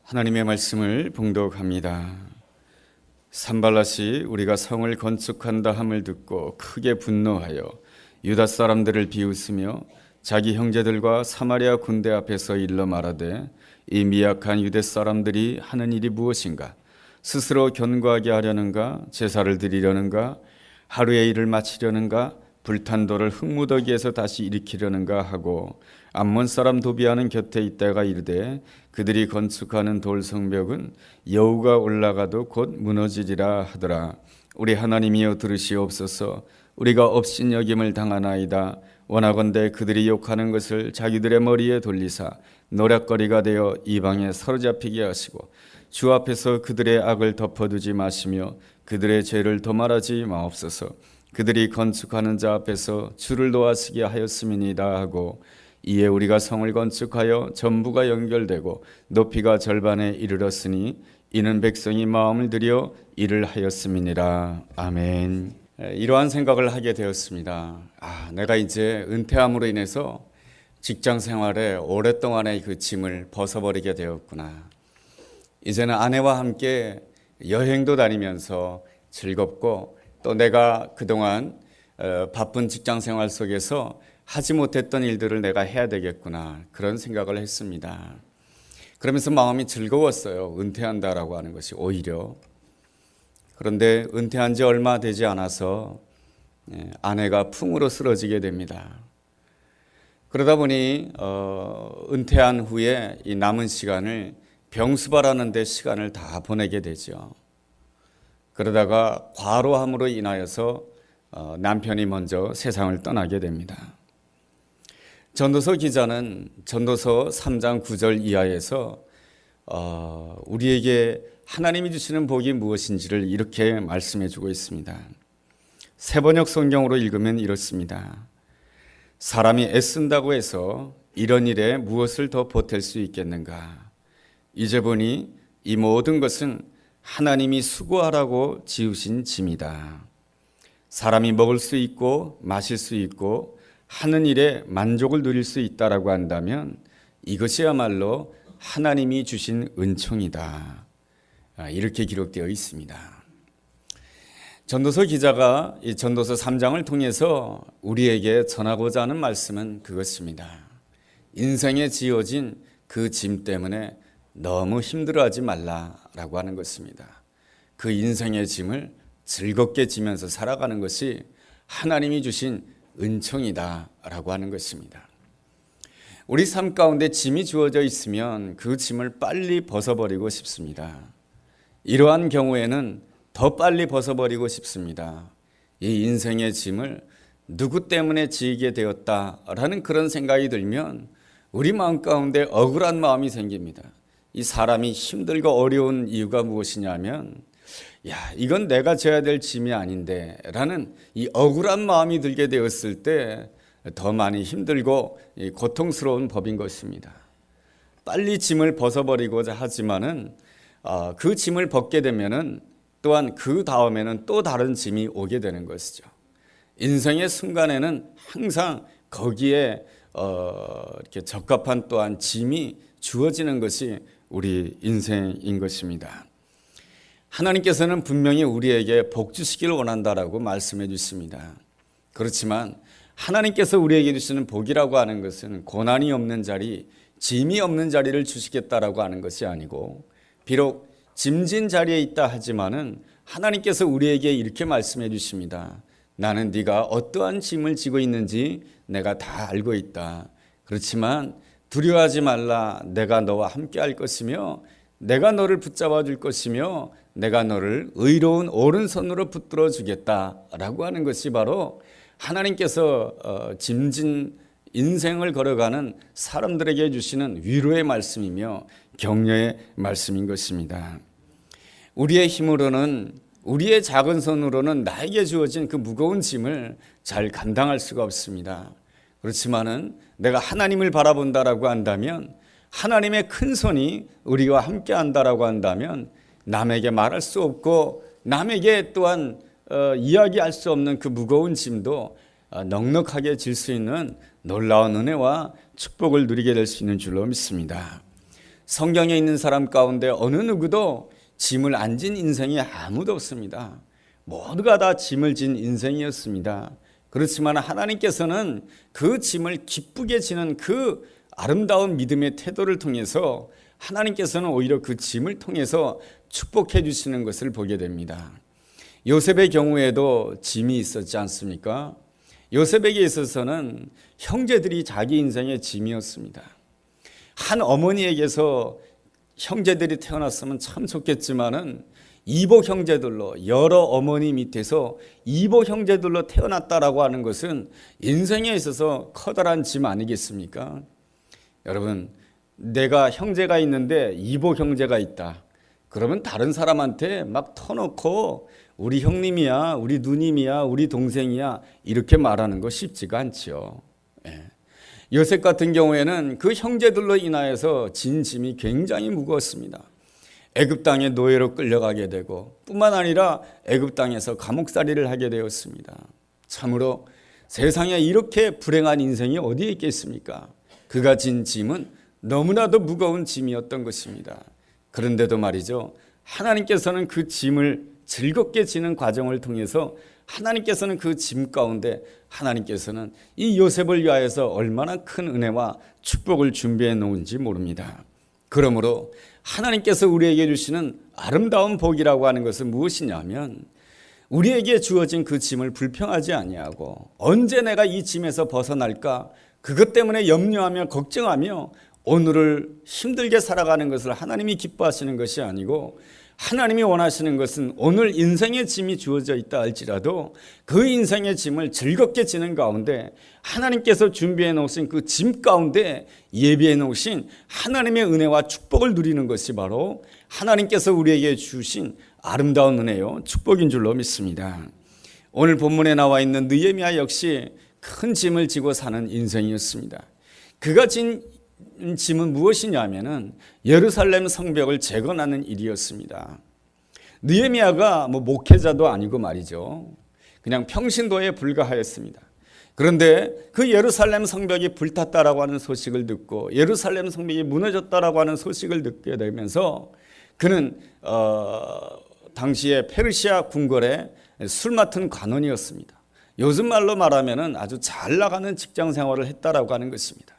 하나님의 말씀을 봉독합니다. 산발랏이 우리가 성을 건축한다 함을 듣고 크게 분노하여 유다 사람들을 비웃으며 자기 형제들과 사마리아 군대 앞에서 일러 말하되 이 미약한 유대 사람들이 하는 일이 무엇인가? 스스로 견고하게 하려는가? 제사를 드리려는가? 하루의 일을 마치려는가? 불탄 돌을 흙무더기에서 다시 일으키려는가 하고 암몬 사람 도비아는 곁에 있다가 이르되 그들이 건축하는 돌 성벽은 여우가 올라가도 곧 무너지리라 하더라. 우리 하나님이여 들으시옵소서. 우리가 업신여김을 당하나이다. 원하건대 그들이 욕하는 것을 자기들의 머리에 돌리사 노략거리가 되어 이방에 사로잡히게 하시고 주 앞에서 그들의 악을 덮어두지 마시며 그들의 죄를 도말하지 마옵소서. 그들이 건축하는 자 앞에서 주를 도와쓰게 하였음이니이다 하고 이에 우리가 성을 건축하여 전부가 연결되고 높이가 절반에 이르렀으니 이는 백성이 마음을 들여 일을 하였음이니라. 아멘. 이러한 생각을 하게 되었습니다. 내가 이제 은퇴함으로 인해서 직장 생활에 오랫동안의 그 짐을 벗어버리게 되었구나. 이제는 아내와 함께 여행도 다니면서 즐겁고 또 내가 그동안 바쁜 직장 생활 속에서 하지 못했던 일들을 내가 해야 되겠구나, 그런 생각을 했습니다. 그러면서 마음이 즐거웠어요. 은퇴한다라고 하는 것이 오히려. 그런데 은퇴한 지 얼마 되지 않아서 아내가 풍으로 쓰러지게 됩니다. 그러다 보니 은퇴한 후에 이 남은 시간을 병수발하는 데 시간을 다 보내게 되죠. 그러다가 과로함으로 인하여서 남편이 먼저 세상을 떠나게 됩니다. 전도서 기자는 전도서 3장 9절 이하에서 우리에게 하나님이 주시는 복이 무엇인지를 이렇게 말씀해 주고 있습니다. 세번역 성경으로 읽으면 이렇습니다. 사람이 애쓴다고 해서 이런 일에 무엇을 더 보탤 수 있겠는가? 이제 보니 이 모든 것은 하나님이 수고하라고 지으신 짐이다. 사람이 먹을 수 있고 마실 수 있고 하는 일에 만족을 누릴 수 있다라고 한다면 이것이야말로 하나님이 주신 은총이다. 이렇게 기록되어 있습니다. 전도서 기자가 이 전도서 3장을 통해서 우리에게 전하고자 하는 말씀은 그것입니다. 인생에 지어진 그 짐 때문에 너무 힘들어하지 말라라고 하는 것입니다. 그 인생의 짐을 즐겁게 지면서 살아가는 것이 하나님이 주신 은총이다라고 하는 것입니다. 우리 삶 가운데 짐이 주어져 있으면 그 짐을 빨리 벗어버리고 싶습니다. 이러한 경우에는 더 빨리 벗어버리고 싶습니다. 이 인생의 짐을 누구 때문에 지게 되었다라는 그런 생각이 들면 우리 마음 가운데 억울한 마음이 생깁니다. 이 사람이 힘들고 어려운 이유가 무엇이냐면 이건 내가 져야 될 짐이 아닌데 라는 이 억울한 마음이 들게 되었을 때 더 많이 힘들고 고통스러운 법인 것입니다. 빨리 짐을 벗어버리고자 하지만은 그 짐을 벗게 되면은 또한 그 다음에는 또 다른 짐이 오게 되는 것이죠. 인생의 순간에는 항상 거기에 이렇게 적합한 또한 짐이 주어지는 것이 우리 인생인 것입니다. 하나님께서는 분명히 우리에게 복 주시기를 원한다라고 말씀해 주십니다. 그렇지만 하나님께서 우리에게 주시는 복이라고 하는 것은 고난이 없는 자리, 짐이 없는 자리를 주시겠다라고 하는 것이 아니고 비록 짐진 자리에 있다 하지만은 하나님께서 우리에게 이렇게 말씀해 주십니다. 나는 네가 어떠한 짐을 지고 있는지 내가 다 알고 있다. 그렇지만 두려워하지 말라. 내가 너와 함께 할 것이며 내가 너를 붙잡아 줄 것이며 내가 너를 의로운 오른손으로 붙들어 주겠다라고 하는 것이 바로 하나님께서 짐진 인생을 걸어가는 사람들에게 주시는 위로의 말씀이며 격려의 말씀인 것입니다. 우리의 힘으로는, 우리의 작은 손으로는 나에게 주어진 그 무거운 짐을 잘 감당할 수가 없습니다. 그렇지만은 내가 하나님을 바라본다라고 한다면, 하나님의 큰 손이 우리와 함께 한다라고 한다면 남에게 말할 수 없고 남에게 또한 이야기할 수 없는 그 무거운 짐도 넉넉하게 질 수 있는 놀라운 은혜와 축복을 누리게 될 수 있는 줄로 믿습니다. 성경에 있는 사람 가운데 어느 누구도 짐을 안 진 인생이 아무도 없습니다. 모두가 다 짐을 진 인생이었습니다. 그렇지만 하나님께서는 그 짐을 기쁘게 지는 그 아름다운 믿음의 태도를 통해서 하나님께서는 오히려 그 짐을 통해서 축복해 주시는 것을 보게 됩니다. 요셉의 경우에도 짐이 있었지 않습니까? 요셉에게 있어서는 형제들이 자기 인생의 짐이었습니다. 한 어머니에게서 형제들이 태어났으면 참 좋겠지만은 이복 형제들로, 여러 어머니 밑에서 이복 형제들로 태어났다라고 하는 것은 인생에 있어서 커다란 짐 아니겠습니까? 여러분, 내가 형제가 있는데 이복 형제가 있다. 그러면 다른 사람한테 막 터놓고 우리 형님이야, 우리 누님이야, 우리 동생이야 이렇게 말하는 거 쉽지가 않죠. 요셉 같은 경우에는 그 형제들로 인하여서 진 짐이 굉장히 무거웠습니다. 애굽 땅에 노예로 끌려가게 되고 뿐만 아니라 애굽 땅에서 감옥살이를 하게 되었습니다. 참으로 세상에 이렇게 불행한 인생이 어디에 있겠습니까? 그가 진 짐은 너무나도 무거운 짐이었던 것입니다. 그런데도 말이죠, 하나님께서는 그 짐을 즐겁게 지는 과정을 통해서 하나님께서는 그 짐 가운데 하나님께서는 이 요셉을 위하여서 얼마나 큰 은혜와 축복을 준비해 놓은지 모릅니다. 그러므로 하나님께서 우리에게 주시는 아름다운 복이라고 하는 것은 무엇이냐면 우리에게 주어진 그 짐을 불평하지 아니하고 언제 내가 이 짐에서 벗어날까 그것 때문에 염려하며 걱정하며 오늘을 힘들게 살아가는 것을 하나님이 기뻐하시는 것이 아니고 하나님이 원하시는 것은 오늘 인생의 짐이 주어져 있다 할지라도 그 인생의 짐을 즐겁게 지는 가운데 하나님께서 준비해 놓으신 그 짐 가운데 예비해 놓으신 하나님의 은혜와 축복을 누리는 것이 바로 하나님께서 우리에게 주신 아름다운 은혜요 축복인 줄로 믿습니다. 오늘 본문에 나와 있는 느헤미야 역시 큰 짐을 지고 사는 인생이었습니다. 그가 진 짐은 무엇이냐면은 예루살렘 성벽을 재건하는 일이었습니다. 느헤미야가 목회자도 아니고 말이죠. 그냥 평신도에 불과하였습니다. 그런데 그 예루살렘 성벽이 불탔다라고 하는 소식을 듣고 예루살렘 성벽이 무너졌다라고 하는 소식을 듣게 되면서 그는 당시에 페르시아 궁궐의 술 맡은 관원이었습니다. 요즘 말로 말하면은 아주 잘 나가는 직장 생활을 했다라고 하는 것입니다.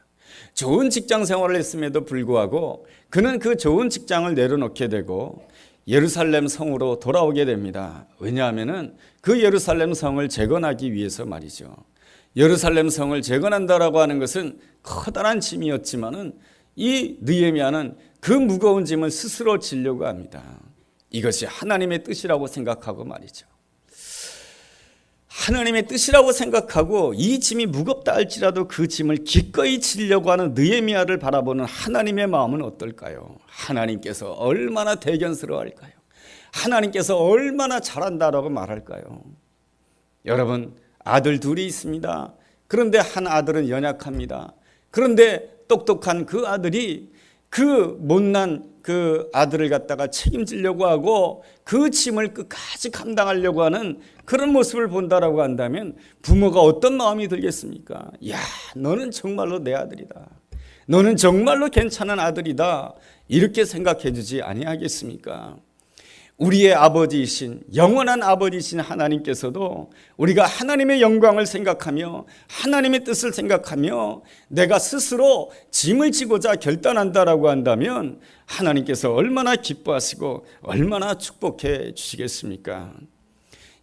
좋은 직장 생활을 했음에도 불구하고 그는 그 좋은 직장을 내려놓게 되고 예루살렘 성으로 돌아오게 됩니다. 왜냐하면은 그 예루살렘 성을 재건하기 위해서 말이죠. 예루살렘 성을 재건한다라고 하는 것은 커다란 짐이었지만은 이 느헤미야는 그 무거운 짐을 스스로 지려고 합니다. 이것이 하나님의 뜻이라고 생각하고 말이죠. 하나님의 뜻이라고 생각하고 이 짐이 무겁다 할지라도 그 짐을 기꺼이 지려고 하는 느헤미야를 바라보는 하나님의 마음은 어떨까요? 하나님께서 얼마나 대견스러워할까요? 하나님께서 얼마나 잘한다라고 말할까요? 여러분, 아들 둘이 있습니다. 그런데 한 아들은 연약합니다. 그런데 똑똑한 그 아들이 그 못난 그 아들을 갖다가 책임지려고 하고 그 짐을 끝까지 감당하려고 하는 그런 모습을 본다라고 한다면 부모가 어떤 마음이 들겠습니까? 야, 너는 정말로 내 아들이다. 너는 정말로 괜찮은 아들이다. 이렇게 생각해 주지 아니하겠습니까? 우리의 아버지이신 영원한 아버지이신 하나님께서도 우리가 하나님의 영광을 생각하며 하나님의 뜻을 생각하며 내가 스스로 짐을 지고자 결단한다라고 한다면 하나님께서 얼마나 기뻐하시고 얼마나 축복해 주시겠습니까?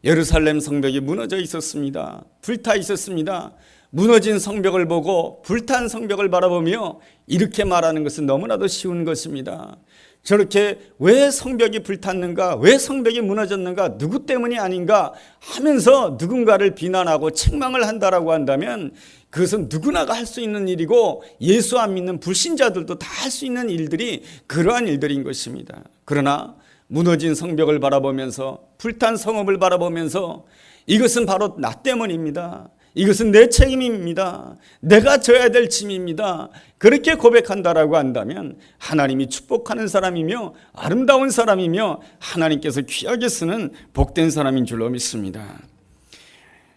예루살렘 성벽이 무너져 있었습니다. 불타 있었습니다. 무너진 성벽을 보고 불탄 성벽을 바라보며 이렇게 말하는 것은 너무나도 쉬운 것입니다. 저렇게 왜 성벽이 불탔는가, 왜 성벽이 무너졌는가, 누구 때문이 아닌가 하면서 누군가를 비난하고 책망을 한다라고 한다면 그것은 누구나가 할 수 있는 일이고 예수 안 믿는 불신자들도 다 할 수 있는 일들이 그러한 일들인 것입니다. 그러나 무너진 성벽을 바라보면서 불탄 성읍을 바라보면서 이것은 바로 나 때문입니다. 이것은 내 책임입니다. 내가 져야 될 짐입니다. 그렇게 고백한다라고 한다면 하나님이 축복하는 사람이며 아름다운 사람이며 하나님께서 귀하게 쓰는 복된 사람인 줄로 믿습니다.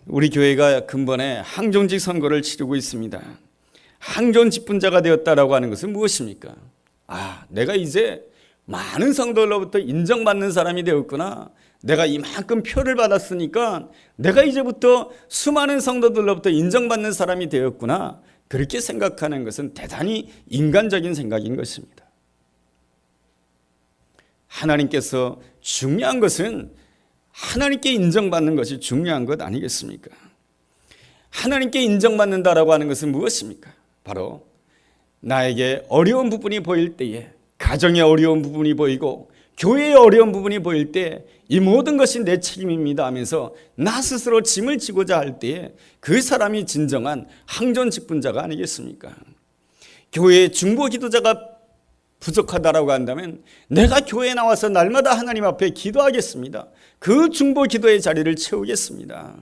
우리 교회가 근본에 항존직 선거를 치르고 있습니다. 항존 직분자가 되었다라고 하는 것은 무엇입니까? 내가 이제 많은 성도들로부터 인정받는 사람이 되었구나. 내가 이만큼 표를 받았으니까 내가 이제부터 수많은 성도들로부터 인정받는 사람이 되었구나. 그렇게 생각하는 것은 대단히 인간적인 생각인 것입니다. 하나님께서 중요한 것은 하나님께 인정받는 것이 중요한 것 아니겠습니까? 하나님께 인정받는다라고 하는 것은 무엇입니까? 바로 나에게 어려운 부분이 보일 때에, 가정의 어려운 부분이 보이고 교회의 어려운 부분이 보일 때 이 모든 것이 내 책임입니다 하면서 나 스스로 짐을 지고자 할 때에 그 사람이 진정한 항존직분자가 아니겠습니까? 교회의 중보 기도자가 부족하다라고 한다면 내가 교회에 나와서 날마다 하나님 앞에 기도하겠습니다. 그 중보 기도의 자리를 채우겠습니다.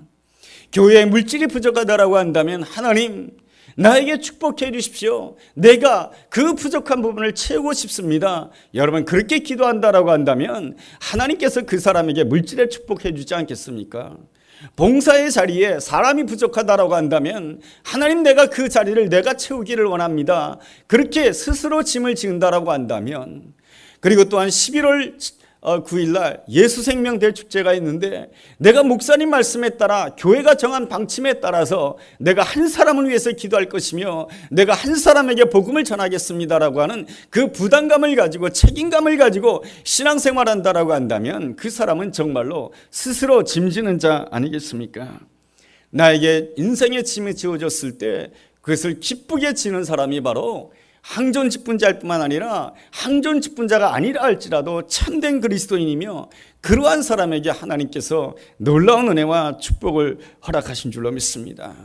교회에 물질이 부족하다라고 한다면 하나님 나에게 축복해 주십시오. 내가 그 부족한 부분을 채우고 싶습니다. 여러분 그렇게 기도한다라고 한다면 하나님께서 그 사람에게 물질에 축복해 주지 않겠습니까? 봉사의 자리에 사람이 부족하다라고 한다면 하나님 내가 그 자리를 내가 채우기를 원합니다. 그렇게 스스로 짐을 지은다라고 한다면, 그리고 또한 11월 9일날 예수생명 대축제가 있는데 내가 목사님 말씀에 따라 교회가 정한 방침에 따라서 내가 한 사람을 위해서 기도할 것이며 내가 한 사람에게 복음을 전하겠습니다라고 하는 그 부담감을 가지고 책임감을 가지고 신앙생활한다라고 한다면 그 사람은 정말로 스스로 짐지는 자 아니겠습니까? 나에게 인생의 짐이 지어졌을 때 그것을 기쁘게 지는 사람이 바로 항존직분자일 뿐만 아니라 항존직분자가 아니라 할지라도 참된 그리스도인이며 그러한 사람에게 하나님께서 놀라운 은혜와 축복을 허락하신 줄로 믿습니다.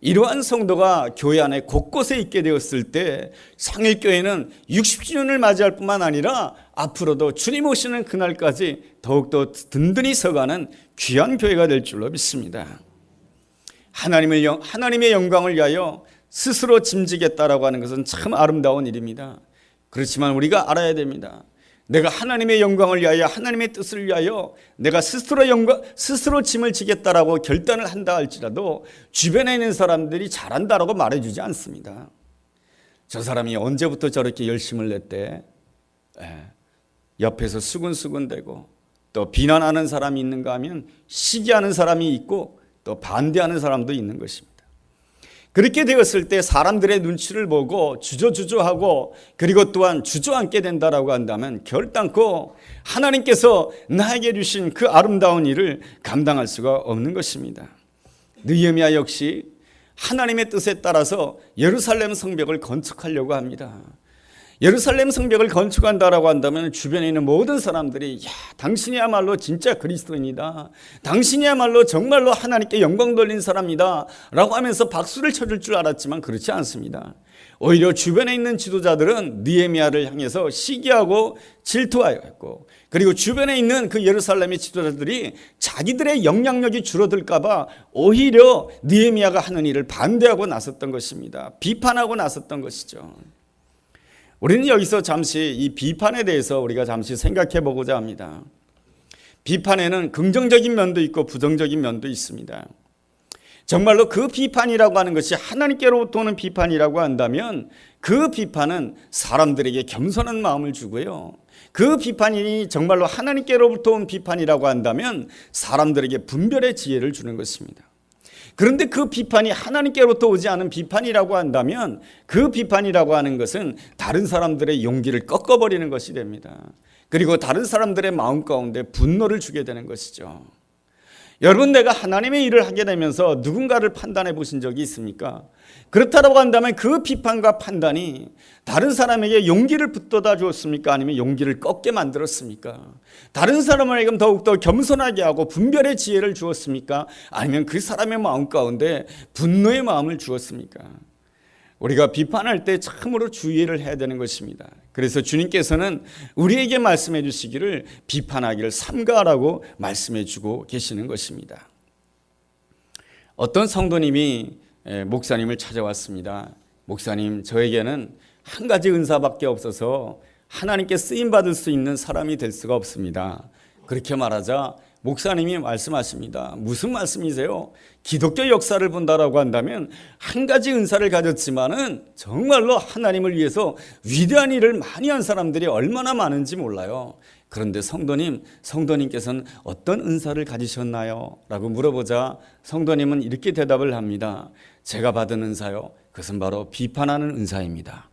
이러한 성도가 교회 안에 곳곳에 있게 되었을 때 상일교회는 60주년을 맞이할 뿐만 아니라 앞으로도 주님 오시는 그날까지 더욱더 든든히 서가는 귀한 교회가 될 줄로 믿습니다. 하나님의 영광을 위하여 스스로 짐지겠다라고 하는 것은 참 아름다운 일입니다. 그렇지만 우리가 알아야 됩니다. 내가 하나님의 영광을 위하여, 하나님의 뜻을 위하여 내가 스스로 짐을 지겠다라고 결단을 한다 할지라도 주변에 있는 사람들이 잘한다라고 말해주지 않습니다. 저 사람이 언제부터 저렇게 열심을 냈대? 옆에서 수근수근대고 또 비난하는 사람이 있는가 하면 시기하는 사람이 있고 또 반대하는 사람도 있는 것입니다. 그렇게 되었을 때 사람들의 눈치를 보고 주저주저하고 그리고 또한 주저앉게 된다라고 한다면 결단코 하나님께서 나에게 주신 그 아름다운 일을 감당할 수가 없는 것입니다. 느헤미야 역시 하나님의 뜻에 따라서 예루살렘 성벽을 건축하려고 합니다. 예루살렘 성벽을 건축한다라고 한다면 주변에 있는 모든 사람들이 당신이야말로 진짜 그리스도인이다. 당신이야말로 정말로 하나님께 영광 돌린 사람이다 라고 하면서 박수를 쳐줄 줄 알았지만 그렇지 않습니다. 오히려 주변에 있는 지도자들은 느헤미야를 향해서 시기하고 질투하였고 그리고 주변에 있는 그 예루살렘의 지도자들이 자기들의 영향력이 줄어들까 봐 오히려 느헤미야가 하는 일을 반대하고 나섰던 것입니다. 비판하고 나섰던 것이죠. 우리는 여기서 잠시 이 비판에 대해서 우리가 잠시 생각해 보고자 합니다. 비판에는 긍정적인 면도 있고 부정적인 면도 있습니다. 정말로 그 비판이라고 하는 것이 하나님께로부터 오는 비판이라고 한다면 그 비판은 사람들에게 겸손한 마음을 주고요. 그 비판이 정말로 하나님께로부터 온 비판이라고 한다면 사람들에게 분별의 지혜를 주는 것입니다. 그런데 그 비판이 하나님께로부터 오지 않은 비판이라고 한다면 그 비판이라고 하는 것은 다른 사람들의 용기를 꺾어버리는 것이 됩니다. 그리고 다른 사람들의 마음 가운데 분노를 주게 되는 것이죠. 여러분, 내가 하나님의 일을 하게 되면서 누군가를 판단해 보신 적이 있습니까? 그렇다고 한다면 그 비판과 판단이 다른 사람에게 용기를 북돋아 주었습니까? 아니면 용기를 꺾게 만들었습니까? 다른 사람에게 더욱더 겸손하게 하고 분별의 지혜를 주었습니까? 아니면 그 사람의 마음 가운데 분노의 마음을 주었습니까? 우리가 비판할 때 참으로 주의를 해야 되는 것입니다. 그래서 주님께서는 우리에게 말씀해 주시기를 비판하기를 삼가라고 말씀해 주고 계시는 것입니다. 어떤 성도님이 목사님을 찾아왔습니다. 목사님, 저에게는 한 가지 은사밖에 없어서 하나님께 쓰임받을 수 있는 사람이 될 수가 없습니다. 그렇게 말하자 목사님이 말씀하십니다. 무슨 말씀이세요? 기독교 역사를 본다라고 한다면 한 가지 은사를 가졌지만은 정말로 하나님을 위해서 위대한 일을 많이 한 사람들이 얼마나 많은지 몰라요. 그런데 성도님께서는 어떤 은사를 가지셨나요? 라고 물어보자 성도님은 이렇게 대답을 합니다. 제가 받은 은사요, 그것은 바로 비판하는 은사입니다.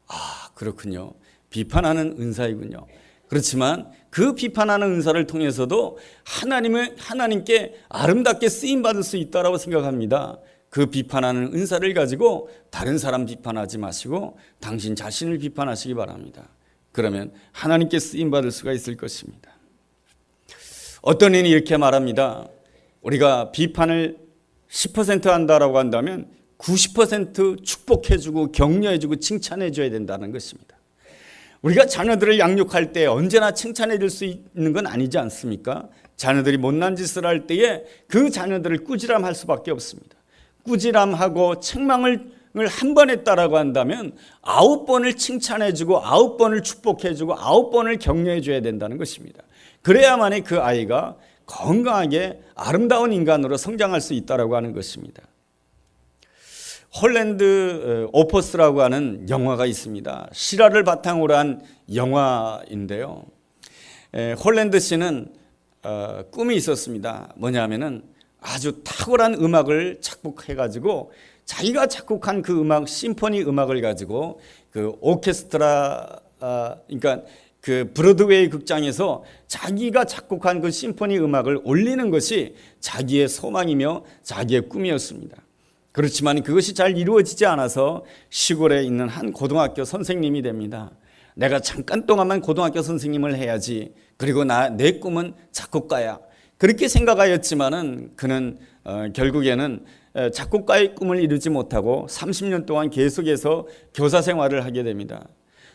아, 그렇군요. 비판하는 은사이군요. 그렇지만 그 비판하는 은사를 통해서도 하나님께 아름답게 쓰임받을 수 있다고 생각합니다. 그 비판하는 은사를 가지고 다른 사람 비판하지 마시고 당신 자신을 비판하시기 바랍니다. 그러면 하나님께 쓰임받을 수가 있을 것입니다. 어떤 이는 이렇게 말합니다. 우리가 비판을 10% 한다라고 한다면 90% 축복해주고 격려해주고 칭찬해줘야 된다는 것입니다. 우리가 자녀들을 양육할 때 언제나 칭찬해 줄 수 있는 건 아니지 않습니까? 자녀들이 못난 짓을 할 때에 그 자녀들을 꾸지람할 수밖에 없습니다. 꾸지람하고 책망을 한 번 했다라고 한다면 9번을 칭찬해주고 9번을 축복해주고 9번을 격려해줘야 된다는 것입니다. 그래야만이 그 아이가 건강하게 아름다운 인간으로 성장할 수 있다라고 하는 것입니다. 홀랜드 오퍼스라고 하는 영화가 있습니다. 실화를 바탕으로 한 영화인데요. 홀랜드 씨는 꿈이 있었습니다. 뭐냐면은 아주 탁월한 음악을 작곡해가지고 자기가 작곡한 그 음악, 심포니 음악을 가지고 그 오케스트라, 그러니까 그 브로드웨이 극장에서 자기가 작곡한 그 심포니 음악을 올리는 것이 자기의 소망이며 자기의 꿈이었습니다. 그렇지만 그것이 잘 이루어지지 않아서 시골에 있는 한 고등학교 선생님이 됩니다. 내가 잠깐 동안만 고등학교 선생님을 해야지. 그리고 내 꿈은 작곡가야. 그렇게 생각하였지만은 그는 결국에는 작곡가의 꿈을 이루지 못하고 30년 동안 계속해서 교사 생활을 하게 됩니다.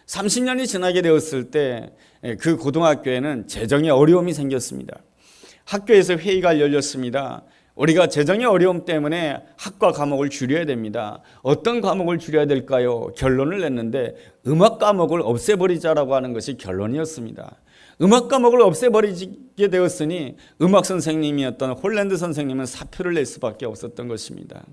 30년이 지나게 되었을 때 그 고등학교에는 재정의 어려움이 생겼습니다. 학교에서 회의가 열렸습니다. 우리가 재정의 어려움 때문에 학과 과목을 줄여야 됩니다. 어떤 과목을 줄여야 될까요? 결론을 냈는데 음악 과목을 없애버리자라고 하는 것이 결론이었습니다. 음악 과목을 없애버리게 되었으니 음악 선생님이었던 홀랜드 선생님은 사표를 낼 수밖에 없었던 것입니다.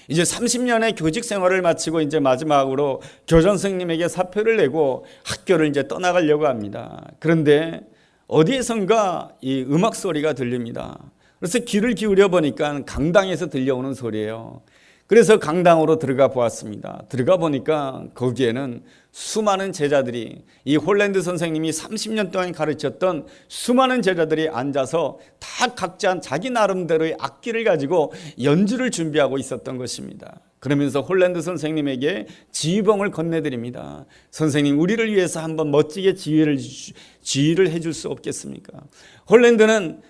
이제 30년의 교직 생활을 마치고 이제 마지막으로 교장 선생님에게 사표를 내고 학교를 이제 떠나가려고 합니다. 그런데 어디에선가 이 음악 소리가 들립니다. 그래서 귀를 기울여 보니까 강당에서 들려오는 소리예요. 그래서 강당으로 들어가 보았습니다. 들어가 보니까 거기에는 수많은 제자들이, 이 홀랜드 선생님이 30년 동안 가르쳤던 수많은 제자들이 앉아서 다 각자 자기 나름대로의 악기를 가지고 연주를 준비하고 있었던 것입니다. 그러면서 홀랜드 선생님에게 지휘봉을 건네드립니다. 선생님, 우리를 위해서 한번 멋지게 지휘를 해줄 수 없겠습니까? 홀랜드는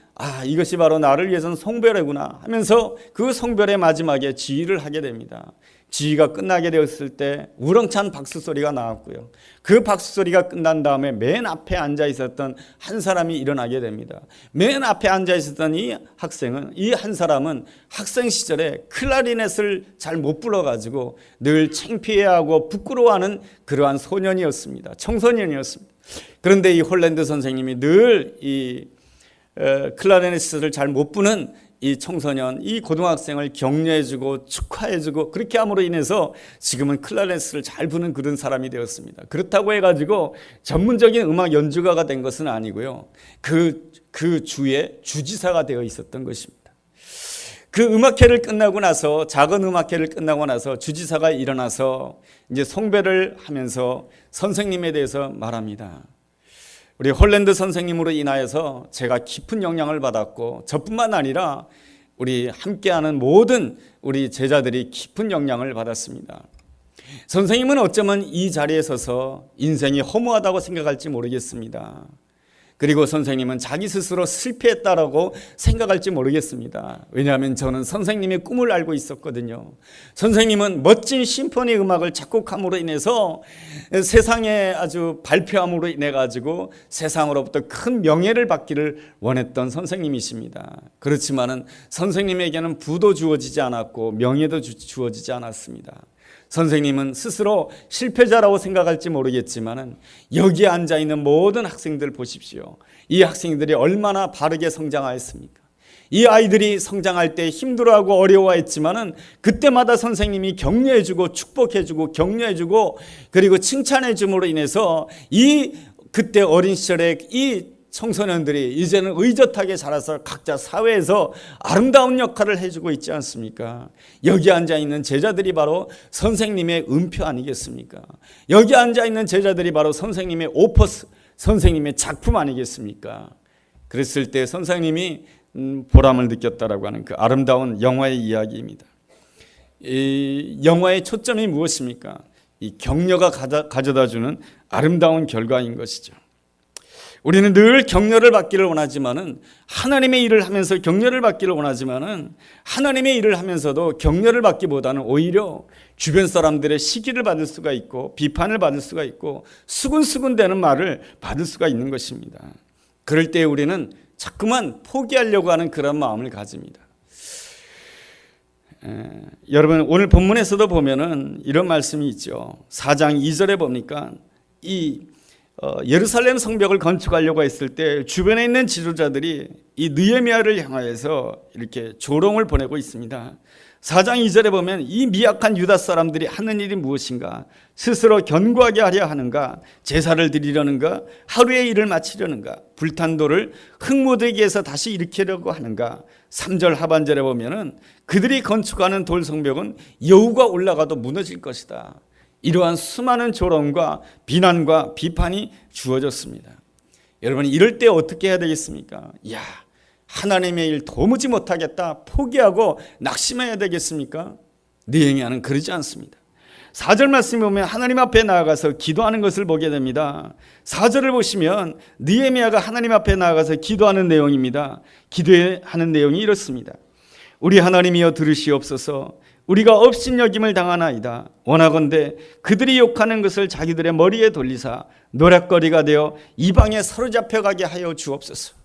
이것이 바로 나를 위해서는 송별회구나 하면서 그 송별회 마지막에 지휘를 하게 됩니다. 지휘가 끝나게 되었을 때 우렁찬 박수 소리가 나왔고요. 그 박수 소리가 끝난 다음에 맨 앞에 앉아 있었던 한 사람이 일어나게 됩니다. 맨 앞에 앉아 있었던 이 한 사람은 학생 시절에 클라리넷을 잘 못 불러가지고 늘 창피해하고 부끄러워하는 그러한 소년이었습니다. 청소년이었습니다. 그런데 이 홀랜드 선생님이 늘 이 클라리넷을 잘 못 부는 이 청소년, 이 고등학생을 격려해주고 축하해주고 그렇게 함으로 인해서 지금은 클라리넷을 잘 부는 그런 사람이 되었습니다. 그렇다고 해가지고 전문적인 음악 연주가가 된 것은 아니고요. 그 주에 주지사가 되어 있었던 것입니다. 그 음악회를 끝나고 나서, 작은 음악회를 끝나고 나서 주지사가 일어나서 이제 송별을 하면서 선생님에 대해서 말합니다. 우리 홀랜드 선생님으로 인하여서 제가 깊은 영향을 받았고, 저뿐만 아니라 우리 함께하는 모든 우리 제자들이 깊은 영향을 받았습니다. 선생님은 어쩌면 이 자리에 서서 인생이 허무하다고 생각할지 모르겠습니다. 그리고 선생님은 자기 스스로 실패했다라고 생각할지 모르겠습니다. 왜냐하면 저는 선생님의 꿈을 알고 있었거든요. 선생님은 멋진 심포니 음악을 작곡함으로 인해서 세상에 아주 발표함으로 인해 가지고 세상으로부터 큰 명예를 받기를 원했던 선생님이십니다. 그렇지만은 선생님에게는 부도 주어지지 않았고 명예도 주어지지 않았습니다. 선생님은 스스로 실패자라고 생각할지 모르겠지만 여기에 앉아있는 모든 학생들 보십시오. 이 학생들이 얼마나 바르게 성장하였습니까? 이 아이들이 성장할 때 힘들어하고 어려워했지만 그때마다 선생님이 격려해주고 축복해주고 격려해주고 그리고 칭찬해줌으로 인해서 그때 어린 시절에 이 청소년들이 이제는 의젓하게 자라서 각자 사회에서 아름다운 역할을 해주고 있지 않습니까? 여기 앉아있는 제자들이 바로 선생님의 음표 아니겠습니까? 여기 앉아있는 제자들이 바로 선생님의 오퍼스, 선생님의 작품 아니겠습니까? 그랬을 때 선생님이 보람을 느꼈다라고 하는 그 아름다운 영화의 이야기입니다. 이 영화의 초점이 무엇입니까? 이 격려가 가져다주는 아름다운 결과인 것이죠. 우리는 늘 격려를 받기를 원하지만은 하나님의 일을 하면서 격려를 받기를 원하지만은 하나님의 일을 하면서도 격려를 받기보다는 오히려 주변 사람들의 시기를 받을 수가 있고 비판을 받을 수가 있고 수군수군대는 말을 받을 수가 있는 것입니다. 그럴 때 우리는 자꾸만 포기하려고 하는 그런 마음을 가집니다. 여러분 오늘 본문에서도 보면은 이런 말씀이 있죠. 4장 2절에 보니까 예루살렘 성벽을 건축하려고 했을 때 주변에 있는 지도자들이 이 느헤미야를 향하여서 이렇게 조롱을 보내고 있습니다. 4장 2절에 보면 이 미약한 유다 사람들이 하는 일이 무엇인가? 스스로 견고하게 하려 하는가? 제사를 드리려는가? 하루의 일을 마치려는가? 불탄 돌을 흙무더기에서 다시 일으키려고 하는가? 3절 하반절에 보면은 그들이 건축하는 돌 성벽은 여우가 올라가도 무너질 것이다. 이러한 수많은 조롱과 비난과 비판이 주어졌습니다. 여러분 이럴 때 어떻게 해야 되겠습니까? 하나님의 일 도무지 못하겠다 포기하고 낙심해야 되겠습니까? 느헤미야는 그러지 않습니다. 4절 말씀에 보면 하나님 앞에 나아가서 기도하는 것을 보게 됩니다. 4절을 보시면 느헤미야가 하나님 앞에 나아가서 기도하는 내용입니다. 기도하는 내용이 이렇습니다. 우리 하나님이여 들으시옵소서. 우리가 업신여김을 당하나이다. 원하건대 그들이 욕하는 것을 자기들의 머리에 돌리사 노략거리가 되어 이방에 사로잡혀가게 하여 주옵소서.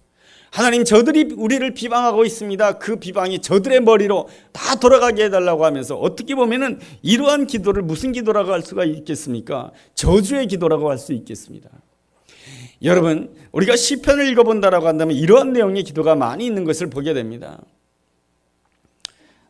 하나님 저들이 우리를 비방하고 있습니다. 그 비방이 저들의 머리로 다 돌아가게 해달라고 하면서 어떻게 보면은 이러한 기도를 무슨 기도라고 할 수가 있겠습니까? 저주의 기도라고 할 수 있겠습니다. 여러분 우리가 시편을 읽어본다라고 한다면 이러한 내용의 기도가 많이 있는 것을 보게 됩니다.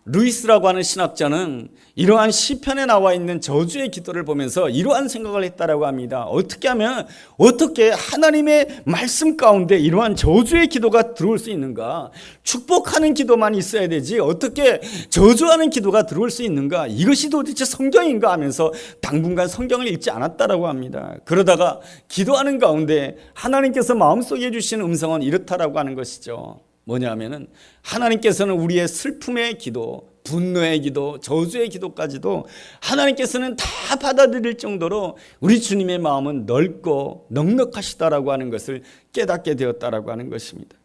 루이스라고 하는 신학자는 이러한 시편에 나와 있는 저주의 기도를 보면서 이러한 생각을 했다라고 합니다. 어떻게 하면 어떻게 하나님의 말씀 가운데 이러한 저주의 기도가 들어올 수 있는가? 축복하는 기도만 있어야 되지 어떻게 저주하는 기도가 들어올 수 있는가? 이것이 도대체 성경인가 하면서 당분간 성경을 읽지 않았다라고 합니다. 그러다가 기도하는 가운데 하나님께서 마음속에 주신 음성은 이렇다라고 하는 것이죠. 뭐냐면은 하나님께서는 우리의 슬픔의 기도, 분노의 기도, 저주의 기도까지도 하나님께서는 다 받아들일 정도로 우리 주님의 마음은 넓고 넉넉하시다라고 하는 것을 깨닫게 되었다라고 하는 것입니다.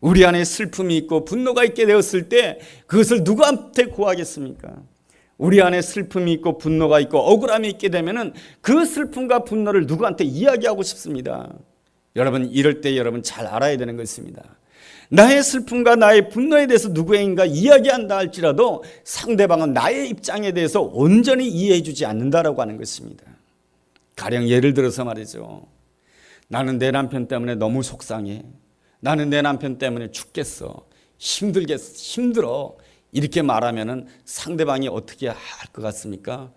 우리 안에 슬픔이 있고 분노가 있게 되었을 때 그것을 누구한테 고하겠습니까? 우리 안에 슬픔이 있고 분노가 있고 억울함이 있게 되면은 그 슬픔과 분노를 누구한테 이야기하고 싶습니다. 여러분 이럴 때 여러분 잘 알아야 되는 것입니다. 나의 슬픔과 나의 분노에 대해서 누구에게인가 이야기한다 할지라도 상대방은 나의 입장에 대해서 온전히 이해해 주지 않는다라고 하는 것입니다. 가령 예를 들어서 말이죠. 나는 내 남편 때문에 너무 속상해. 나는 내 남편 때문에 죽겠어. 힘들어. 이렇게 말하면은 상대방이 어떻게 할 것 같습니까?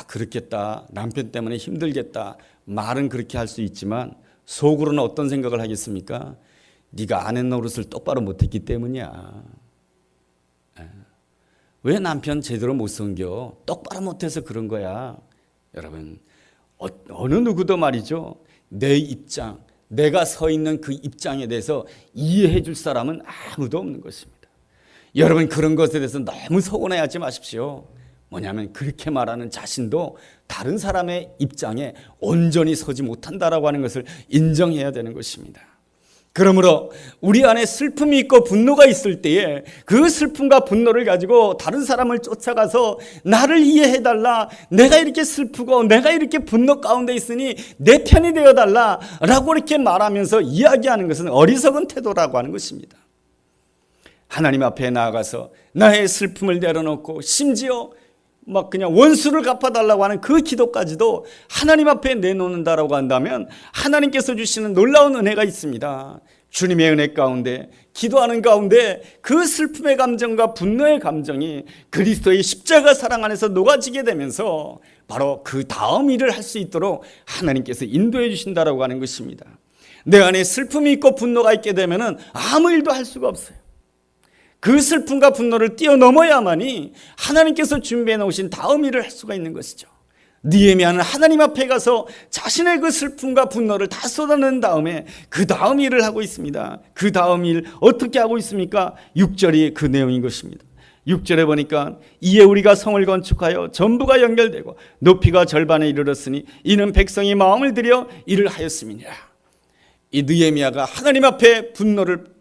그렇겠다. 남편 때문에 힘들겠다. 말은 그렇게 할 수 있지만 속으로는 어떤 생각을 하겠습니까? 네가 아내 노릇을 똑바로 못했기 때문이야. 왜 남편 제대로 못 섬겨? 똑바로 못해서 그런 거야. 여러분 어느 누구도 말이죠. 내 입장, 내가 서 있는 그 입장에 대해서 이해해 줄 사람은 아무도 없는 것입니다. 여러분 그런 것에 대해서 너무 서운해하지 마십시오. 뭐냐면 그렇게 말하는 자신도 다른 사람의 입장에 온전히 서지 못한다라고 하는 것을 인정해야 되는 것입니다. 그러므로 우리 안에 슬픔이 있고 분노가 있을 때에 그 슬픔과 분노를 가지고 다른 사람을 쫓아가서 나를 이해해달라, 내가 이렇게 슬프고 내가 이렇게 분노 가운데 있으니 내 편이 되어달라 라고 이렇게 말하면서 이야기하는 것은 어리석은 태도라고 하는 것입니다. 하나님 앞에 나아가서 나의 슬픔을 내려놓고 심지어 막 그냥 원수를 갚아달라고 하는 그 기도까지도 하나님 앞에 내놓는다라고 한다면 하나님께서 주시는 놀라운 은혜가 있습니다. 주님의 은혜 가운데, 기도하는 가운데 그 슬픔의 감정과 분노의 감정이 그리스도의 십자가 사랑 안에서 녹아지게 되면서 바로 그 다음 일을 할 수 있도록 하나님께서 인도해 주신다라고 하는 것입니다. 내 안에 슬픔이 있고 분노가 있게 되면 아무 일도 할 수가 없어요. 그 슬픔과 분노를 뛰어넘어야만이 하나님께서 준비해 놓으신 다음 일을 할 수가 있는 것이죠. 느헤미야는 하나님 앞에 가서 자신의 그 슬픔과 분노를 다 쏟아낸 다음에 그 다음 일을 하고 있습니다. 그 다음 일 어떻게 하고 있습니까? 6절이 그 내용인 것입니다. 6절에 보니까 이에 우리가 성을 건축하여 전부가 연결되고 높이가 절반에 이르렀으니 이는 백성이 마음을 들여 일을 하였음이니라. 이 느헤미야가 하나님 앞에 분노를